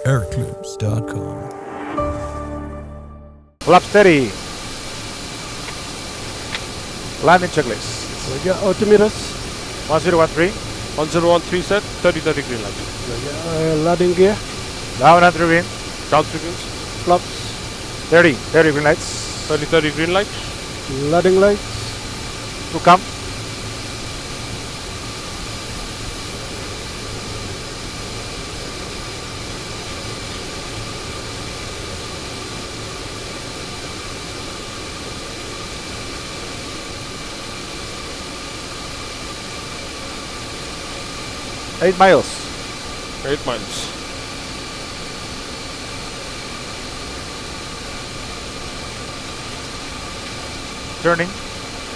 Air-Clips.com. Flap steady. Landing checklist. Altimeters. 1013. 1013 set, 30 green light. Landing gear. Down and through wind. Down 3 green. Flaps. 30 green lights. 30 green light. Landing lights. To come. Eight miles. 8 miles. Turning.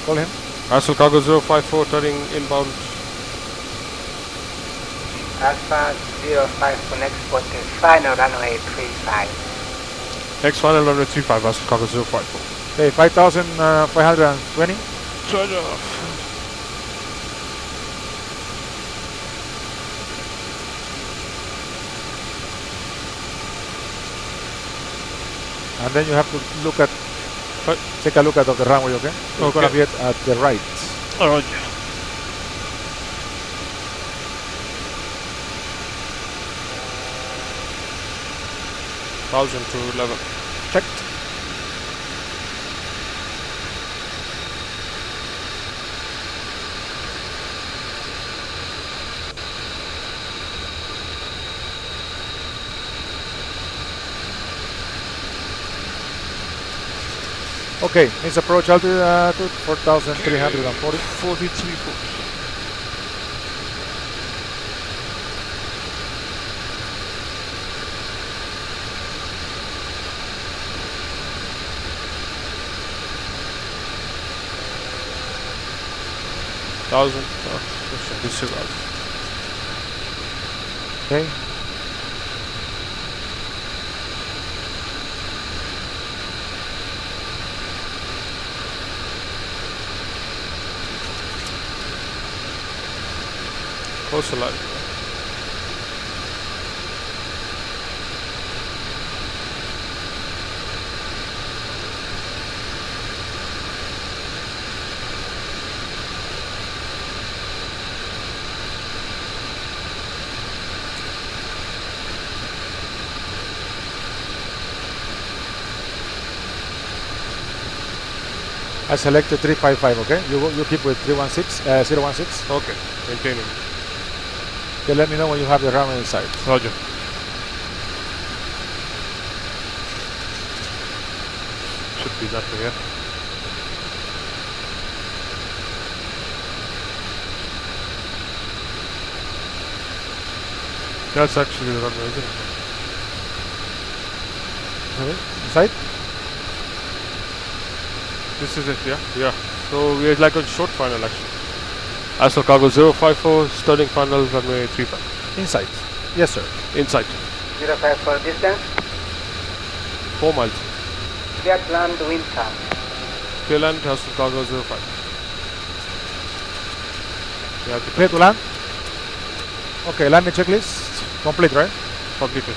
Call him. Astral Cargo 054 turning inbound. Alpha 05 for next port is final runway 35. Next final runway 35, Astral Cargo 054. Okay, 5,520. Turn off. And then you have to look at, take a look at the runway, okay? You're gonna be at the right. Alright. Thousand to 11. Checked. Okay, needs approach altitude 4,340. 43 foot. Thousand. Disregard. Okay. Close alive. I selected 355, okay? You keep with 316, 016. Okay, maintaining. Okay, let me know when you have the runway in sight. Roger. Should be that way, yeah. That's actually the runway, isn't it? Okay. In sight? This is it, yeah? Yeah. So we are like on short final actually. Astral Cargo 054, Sterling final, runway 35. In sight. Yes, sir. Inside. 05 for distance. 4 miles. Get land wind calm. Clear land, Astral Cargo 05. Yeah, Clear to land? Okay, landing checklist. Complete, right? completed.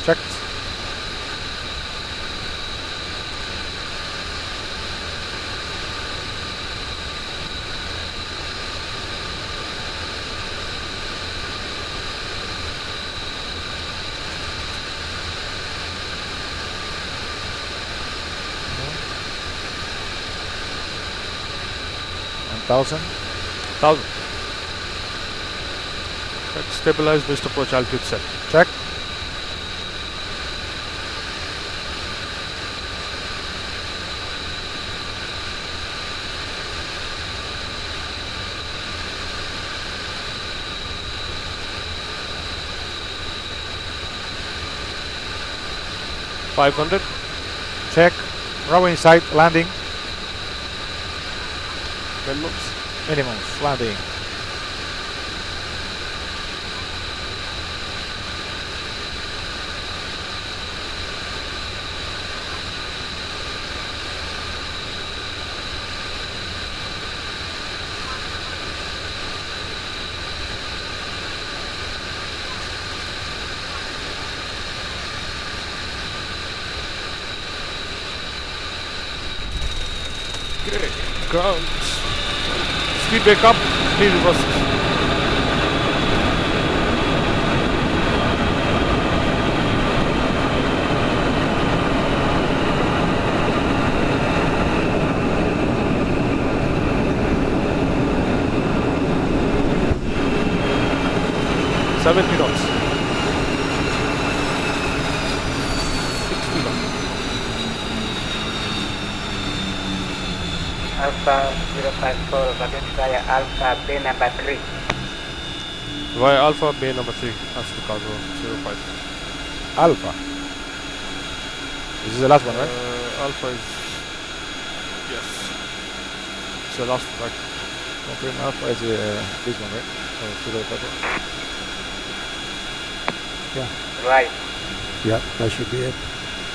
Checked. Thousand. 1000. Check, stabilize, best approach altitude set. Check. $500. Check. Runway in sight. Landing. Minimums. Minimums. Landing. Okay, ground. Speed break up, speed reverse. $70. 60 knots. Alpha 054, against via Alpha Bay number 3. Via Alpha Bay number 3, Astral Cargo 05. Alpha. This is the last one, right? Alpha is... yes. It's the last one, right? Confirm Alpha is this one, right? Oh, 054. Right. Yeah, that should be it.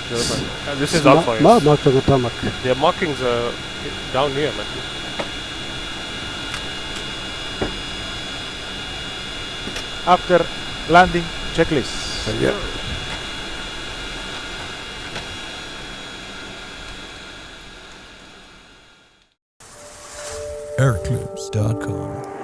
05. This is Alpha. Yes. Marked on the tarmac. Their markings are down here, man. After landing checklist. Yeah. AirClips.com